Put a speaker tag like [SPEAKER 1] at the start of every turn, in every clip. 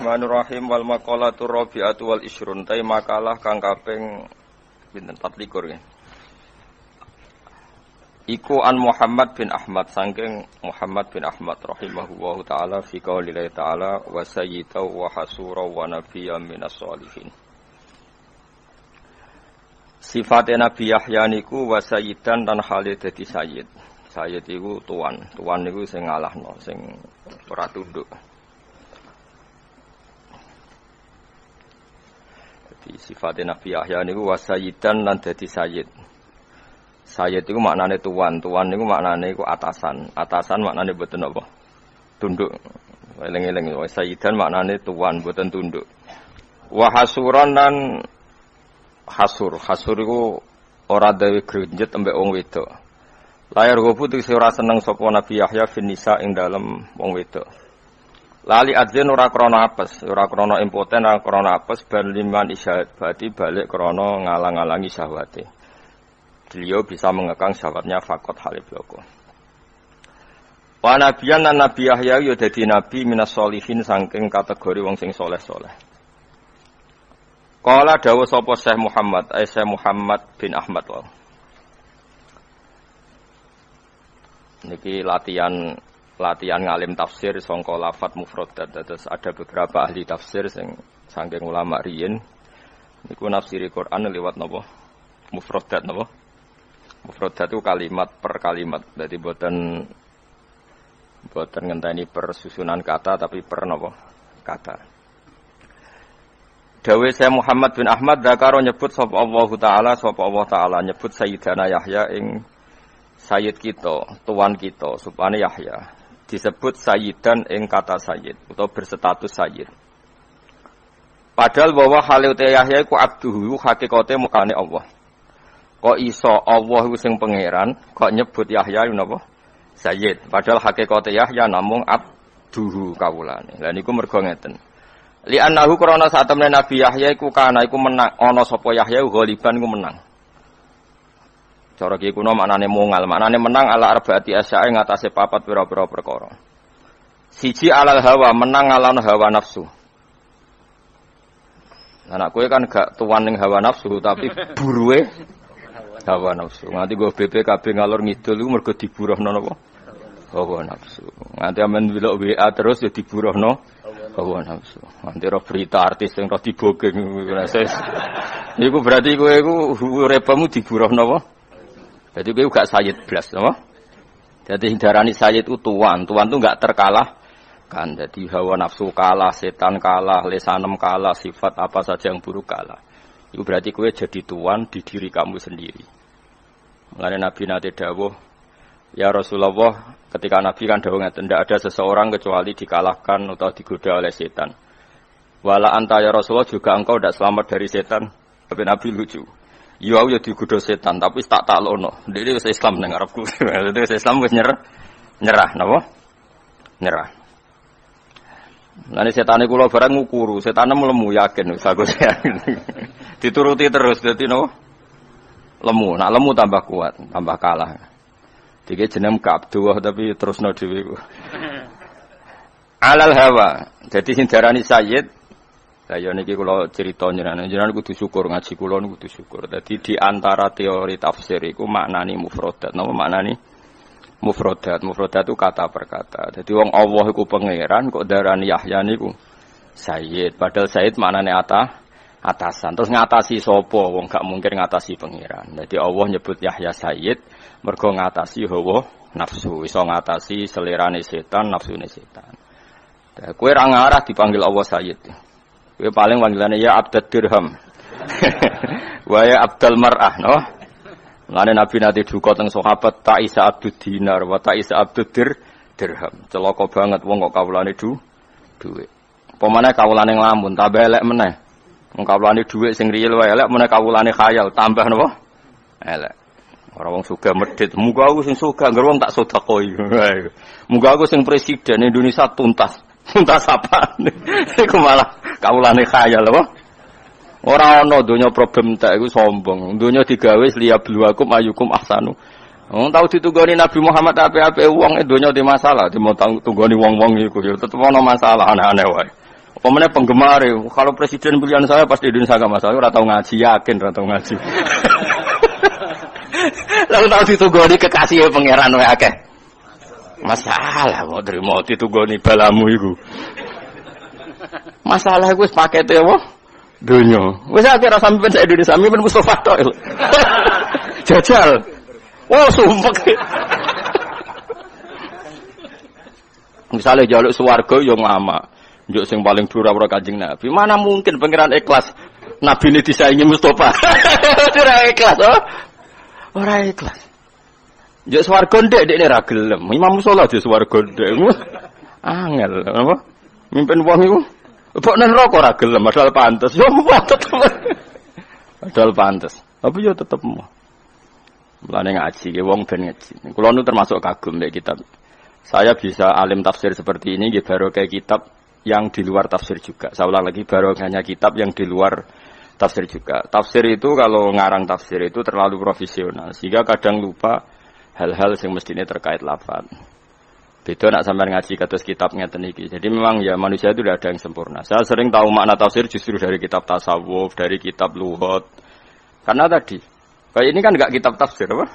[SPEAKER 1] Bismillahirrahmanirrahim wal maqalatur rabi'atu wal isrun ta makalah kang kaping pinten 24 ya. Iku an Muhammad bin Ahmad saking Muhammad bin Ahmad rahimahullahu taala fi qaulillahi taala wa sayyidu wa hasura wa nabiyyan minas sholihin. Sifate Nabi Yahya niku wa sayyidan lan hale dadi sayyid. Sayyid iku tuan niku sing ngalahno, sing ora tunduk. Sifatnya Nabi Yahya niku wasayyidan lan dadi sayyid. Sayyid iku maknane tuan niku maknane iku atasan. Atasan maknane mboten apa? Tunduk. Eling-eling wasayyidan maknane tuan mboten tunduk. Wa hasuran lan hasur. Hasur iku ora duwe grenjet ambek wong wedok. Layar gobu tegese ora seneng sapa Nabi Yahya fin nisa ing dalem wong wedok. Lali adzin ora krana apes, ora krana impoten, ora krana apes ben liman isyahat berarti balik krana ngalang-alangi syahwate. Beliau bisa mengekang syahwatnya fakot halib loko. Wa nabiyan lan Nabi Yahya yo dadi nabi minas sholihin saking kategori wong sing saleh-saleh. Qala dawuh sapa Syekh Muhammad bin Ahmad wae. Niki latihan ngalim tafsir sangka lafat mufradat. Terus ada beberapa ahli tafsir sing saking ulama riyin niku nafsiri Quran liwat napa? Mufradat napa? Mufradat itu kalimat per kalimat. Dadi boten ngenteni persusunan kata tapi per napa? Kata. Dawe saya Muhammad bin Ahmad zakaro nyebut sapa Allah Taala nyebut Sayyidana Yahya ing sayyid kita, tuan kita supane Yahya. Disebut sayyidan ing kata sayyid atau berstatus sayyid. Padahal bahwa halute Yahya iku abduhu hakikate mukane Allah. Kok iso Allah iku sing pangeran kok nyebut Yahya napa? Sayyid. Padahal hakikate Yahya namung abduhu kawulane. Lah niku mergo ngeten. Li annahu krana sak temene Nabi Yahya iku kana iku menang ana sapa Yahya ghaliban iku menang. Cara ki kuno maknane mungal, maknane menang ala arbaati asyae ngatasé papat pira-pira perkara. Siji alal hawa, menang ngalahno hawa nafsu. Anak kowe kan gak tuan ning hawa nafsu tapi buruhe hawa nafsu. Nganti go BPKB ngalor ngidul iku mergo diburuhno napa? Hawa nafsu. Nganti amen delok WA terus ya diburuhno hawa nafsu. Nganti ro berita artis sing ro dibogeng iku berarti kowe iku uripmu diburuhno apa? Jadi kowe gak sayyid blas, apa? Jadi darani sayyid itu tuan itu enggak terkalahkan. Jadi hawa nafsu kalah, setan kalah, lesanem kalah, sifat apa saja yang buruk kalah. Itu berarti kowe jadi tuan di diri kamu sendiri. Mulane Nabi nate dawuh, ya Rasulullah, ketika Nabi kan dawuh ngeten, tidak ada seseorang kecuali dikalahkan atau digoda oleh setan. Wala anta ya Rasulullah juga engkau tidak selamat dari setan. Tapi Nabi lucu. Ya digodha setan tapi tak taklono. Dene wis Islam nang arepku. Dene wis Islam wis nyerah napa? Nyerah. Lane setane kula barang ngukuru, setane lemu yakin wis aku yakin. Dituruti terus dadi napa? Lemu, nak lemu tambah kuat, tambah kalah. Dike jeneng Abdullah tapi terusno dhewe. Alal hawa. Jadi sing darani sayyid saya niki kula cerita jenengan kudu syukur ngaji kula niku kudu syukur. Dadi di antara teori tafsir iku maknani mufradat. Napa maknani mufradat? Mufradat itu kata per kata. Dadi wong Allah iku pangeran kok darani Yahya niku sayyid. Padahal sayyid maknane atasan. Terus ngatasi sapa? Wong gak mungkin ngatasi pangeran. Dadi Allah nyebut Yahya sayyid mergo ngatasi hawa nafsu. Iso ngatasi selerane setan, nafsune setan. Kowe ra ngarah dipanggil Allah sayyid. Kowe paling panggilane ya Abdul Dirham. Wa ya Abdul Mar'ah, no? Lane Nabi nate duka teng sahabat Ta'isa Abdud Dinar wa Ta'isa Abdud Dirham. Celaka banget wong kok kawulane dhuwit. Pemane kawulane nglamun tambah elek meneh. Wong kawulane dhuwit sing riyel wae elek meneh kawulane khayal tambah napa? Elek. Ora wong sugih medhit. Muga aku sing sugih ngger wong tak sedekoi. Muga aku sing presiden Indonesia tuntas. Tuntas apa? Iku malah kawulane khayal apa? Ora ana donya problem tak iku sombong. Donya digawe liya bluwakum ayukum ahsanu. Wong tau ditunggoni Nabi Muhammad ape-ape wong donya di masalah, di mau tunggoni wong-wong iku ya tetep ana masalah aneh-aneh wae. Apa meneh penggemar kalau presiden pilihan saya pasti di Indonesia enggak masalah, ora tau ngaji, yakin ora tau ngaji. Lalu tau ditugoni kekasih pangeran wae akeh. Masalah mau terima ditugoni balamu iku. Masalah iku wis pakete apa? Donya. Wis akhir sampeyan sak Indonesia sampeyan Mustofa tok. Jajal. Wah, sumpek. Misalnya jaluk swarga yo ngama. Njuk sing paling dhuwur ora Kanjeng Nabi. Mana mungkin pangeran ikhlas Nabi ini disaingi Mustofa. Ora ikhlas, oh. Ora ikhlas. Njuk swarga ndek dekne ra gelem. Imam Musola di swarga ndek. Angel, apa? Mimpin wong iku. Kok nang neraka ora gelem, padahal pantes. Yo tetep. Padahal pantes. Tapi yo tetep mau. Mulane ngaji ge wong ben ngaji. Kulo nu termasuk kagum mek kitab. Saya bisa alim tafsir seperti ini nggih baru kayak kitab yang di luar tafsir juga. Saya ulang lagi, barokahnya kitab yang di luar tafsir juga. Tafsir itu kalau ngarang tafsir itu terlalu profesional, sehingga kadang lupa hal-hal yang mestinya terkait lafaz. Beda nak sampai ngaji kados kitab ngeten iki. Jadi memang ya manusia itu tidak ada yang sempurna. Saya sering tahu makna tafsir justru dari kitab tasawuf, dari kitab lughat. Karena tadi, kayak ini kan enggak kitab tafsir apa?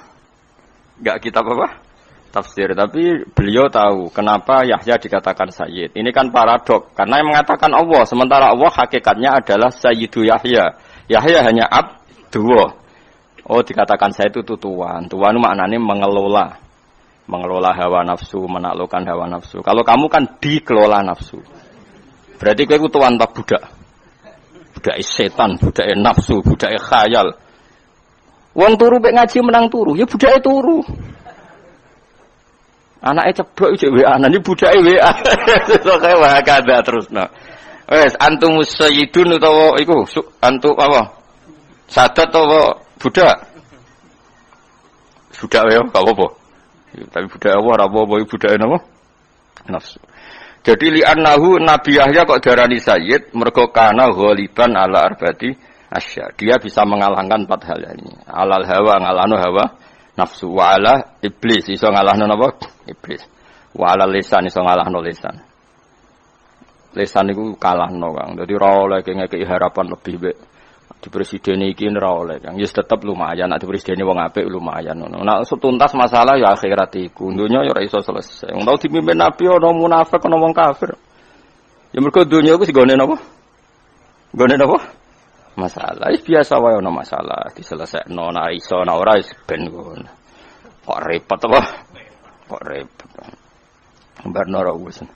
[SPEAKER 1] Enggak kitab apa? Tafsir, tapi beliau tahu kenapa Yahya dikatakan Sayyid. Ini kan paradok, karena yang mengatakan Allah, sementara Allah hakikatnya adalah Sayyidu Yahya. Yahya hanya abdu. Oh, dikatakan saya itu tuan. Tuan maknanya mengelola hawa nafsu, menaklukkan hawa nafsu. Kalau kamu kan dikelola nafsu. Berarti kamu tuan tak budak. Budak setan, budak nafsu, budak khayal. Wong turu mek ngaji menang turu, ya budak turu. Anake ceblok iki WA, nang budake WA. Sok wae kada terusno. Wes antum sayyidun utawa iku antu apa? Sadat utawa budak? Budak wae gak apa-apa. Tapi budak ora apa-apa budake napa? Nafsu. Jadi li annahu Nabi Yahya kok darani sayyid mergo kana ghaliban ala arbati asya. Dia bisa mengalahkan 4 hal ini. Alal hawa ngalahno hawa nafsu wa ala iblis iso ngalahno napa? Iblis. Wa ala lisan iso ngalahno lisan. Lisan iku kalahno Kang. Dadi ora oleh ngekeki harapan lebih baik. Di presiden iki ora oleh Kang. Ya tetep lumayan nek di presiden wong apik lumayan ngono. Nek tuntas masalah ya akhirat iku. Dunya ya ora iso selesai. Wong tau dipimpin nabi ana munafik ana wong kafir. Ya mergo dunya iku sigone napa? Gone napa? Masalah biasa wae ana masalah diselesaikno nek iso nek ora wis ben ngono. Kok repot apa? Kok repot. Mbak Nora Usen.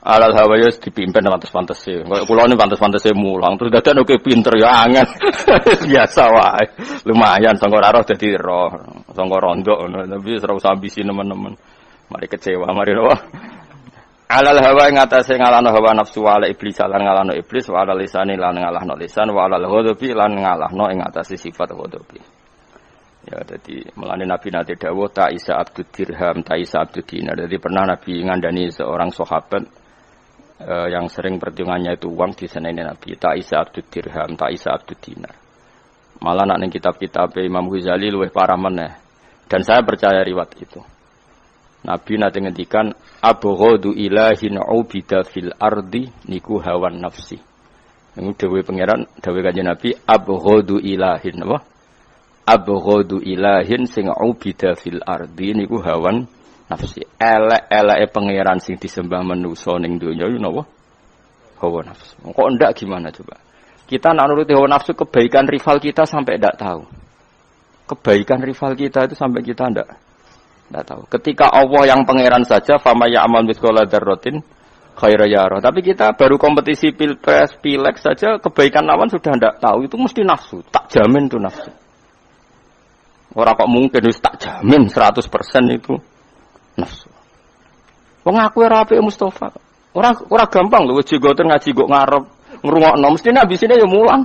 [SPEAKER 1] Alal hawayus dipimpin pantes-pantes e. Kaya kula ni pantes-pantes e mulang terus dadan oke pinter ya angen. Biasa wae. Lumayan sangko ora roh dadi roh. Sangko rondok ngono tapi ora usah ambisi nemen-nemen. Mari kecewa, mari roh. Alal hawa ing atase ngalahno hawa nafsu ala iblis lan ngalahno iblis wa ala lisani lan ngalahno lisan wa ala ghadabi lan ngalahno ing atase sifat ghadabi. Ya dadi melane Nabi nate dawuh ta isa abdud dirham ta isa abdud dinar. Dadi pernah Nabi ngandani seorang sahabat yang sering perhitungannya itu uang di senene Nabi ta isa abdud dirham ta isa abdud dinar. Malah nek ning kitab-kitab Imam Ghazali luwih parah meneh. Dan saya percaya riwayat itu. Nabi nate ngendikan abghadu ilahin ubida fil ardi niku hawan nafsi. Niku dawuh pangeran, dawuh Kanjeng Nabi abghadu ilahin apa? Abghadu ilahin sing ubida fil ardi niku hawan nafsi. Elek-eleke pangeran sing disembah manusa ning donya yo napa? Hawa nafsu. Kok ndak gimana coba? Kita nak nuruti hawa nafsu kebaikan rival kita sampai ndak tahu. Kebaikan rival kita itu sampai kita ndak tahu. Ketika Allah yang pangeran saja fama ya'mal mithqala dzarratin khairan yara. Tapi kita baru kompetisi pilpres, pileg saja kebaikan lawan sudah ndak tahu. Itu mesti nafsu. Tak jamin itu nafsu. Ora kok mungkin wis tak jamin 100% itu nafsu. Wong aku ora apik Mustofa. Ora gampang lho jegoten ngaji kok ngarep ngrungokno mestine ambisine ya mulang.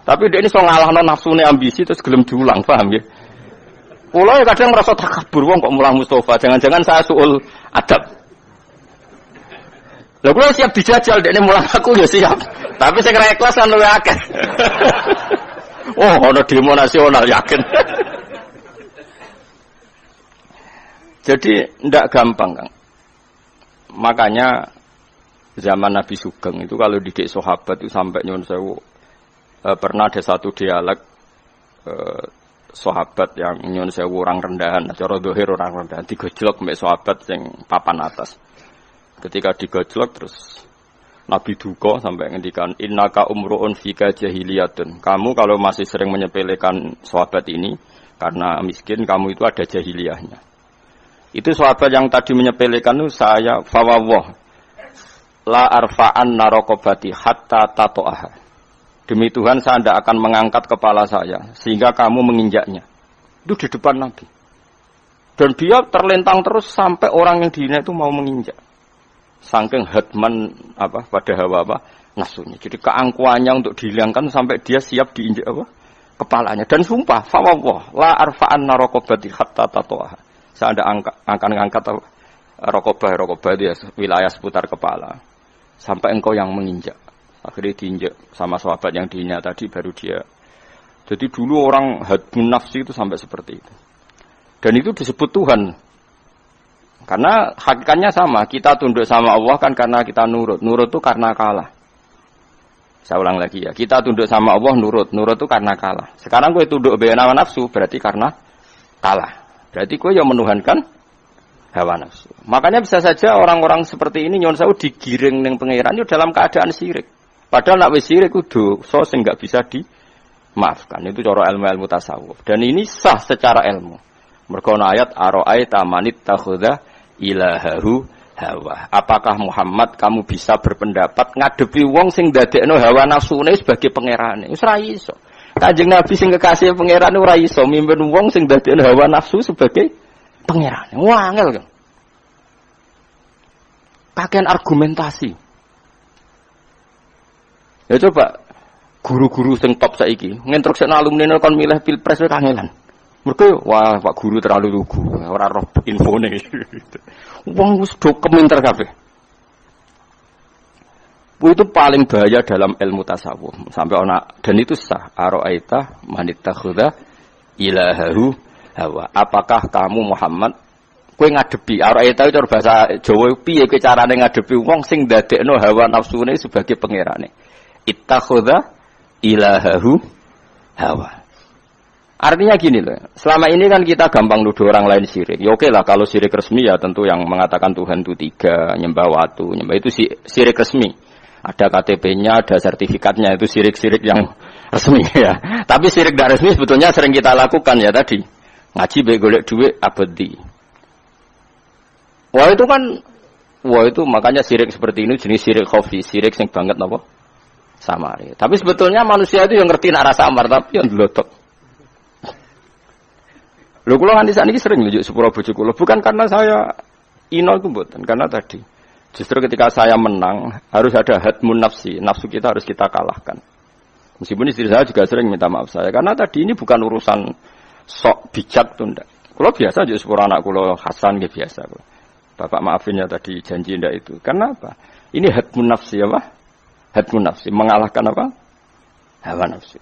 [SPEAKER 1] Tapi dia ini so ngalahno nafsune ambisi terus gelem diulang, paham ya? Kula ya kadang merasa takabur wong kok mulang Mustofa. Jangan-jangan saya suul adab. Lha kula siap dijajal dekne mulang aku ya siap. Tapi sing ra ikhlas kan luwih akeh. Oh, ada demo nasional yakin. Jadi ndak gampang, Kang. Makanya zaman Nabi Sugeng itu kalau didik sahabat itu sampai nyuwun sewu pernah ada satu dialek sahabat yang nyuwun sewu orang rendahan, cara dohir orang rendahan digojlok mbek sahabat sing papan atas. Ketika digojlok terus Nabi duka sampai ngendikan innaka umruun fika jahiliyatun. Kamu kalau masih sering menyepelekan sahabat ini karena miskin, kamu itu ada jahiliyahnya. Itu sahabat yang tadi menyepelekan itu saya fawawah la arfa'an narokobati hatta tato'aha. Demi Tuhan saya tidak akan mengangkat kepala saya sehingga kamu menginjaknya. Itu di depan Nabi. Dan dia terlentang terus sampai orang yang dihina itu mau menginjak. Saking hatman pada hawa nafsunya. Jadi keangkuhannya untuk dihilangkan sampai dia siap diinjak kepalanya. Dan sumpah, fawwah la arfa'an narokobati hatta tato'aha. Saya tidak akan mengangkat rokobah dia wilayah seputar kepala sampai engkau yang menginjak. Akhirnya diinjak sama sahabat yang dihina tadi baru dia. Jadi dulu orang hadmun nafsi itu sampai seperti itu. Dan itu disebut Tuhan. Karena hakikatnya sama, kita tunduk sama Allah kan karena kita nurut. Nurut itu karena kalah. Saya ulang lagi ya, kita tunduk sama Allah nurut. Nurut itu karena kalah. Sekarang gue tunduk hawa nafsu berarti karena kalah. Berarti gue yang menuhankan hawa nafsu. Makanya bisa saja orang-orang seperti ini nyuwun sewu digiring ning pangeran itu dalam keadaan syirik. Padahal nak wis syirik kudu dosa sing enggak bisa dimaafkan. Itu cara ilmu tasawuf. Dan ini sah secara ilmu. Mergo ayat ara'aita manit takhudha ilahahu hawa. Apakah Muhammad kamu bisa berpendapat ngadepi wong sing ndadekno hawa nafsune sebagai pangerane? Wis ra iso. Kanjeng Nabi sing kekasih pangerane ora iso mimpin wong sing ndadekno hawa nafsu sebagai pangerane. Wah, angel kan. Pakaian argumentasi. Ya coba guru-guru sing top saiki nginstrukseni alumni kon milih pilpres wis kangelan. Mergo wah Pak guru terlalu lugu, ora roh infone. Wong wis do keminter kabeh. Itu paling bahaya dalam ilmu tasawuf. Sampai ana dan itu sah. Ara'aita manittakhudha ilahahu hawa. Apakah kamu Muhammad kowe ngadepi ara'aita itu bahasa Jawa piye kowe carane ngadepi wong sing ndadekno hawa nafsune sebagai pangerane? Ittakhudha ilahahu hawa. Artinya gini loh, selama ini kan kita gampang nuduh orang lain syirik. Ya oke lah kalau syirik resmi ya tentu yang mengatakan Tuhan itu 3, nyembah watu, nyembah itu syirik resmi. Ada KTP-nya, ada sertifikatnya, itu syirik-syirik yang resmi ya. Tapi syirik tidak resmi sebetulnya sering kita lakukan ya tadi. Ngaji baik golek duit abadi. Wah itu makanya syirik seperti ini jenis syirik khafi, syirik sing banget napa? Samar. Tapi sebetulnya manusia itu yang ngerti nak rasa amar tapi yang dlotok. Lho kula nganti sakniki sering nunjuk sepuro bojo kula, bukan karena saya ino iku mboten, karena tadi justru ketika saya menang harus ada hadmun nafsi, nafsu kita harus kita kalahkan. Meskipun istri saya juga sering minta maaf saya, karena tadi ini bukan urusan sok bijak tuh ndak. Kula biasa njuk sepuro anak kula Hasan nggih biasa kula. Bapak maafin ya tadi janji ndak itu. Karena apa? Ini hadmun nafsi apa? Hadmun nafsi mengalahkan apa? Hawa nafsu.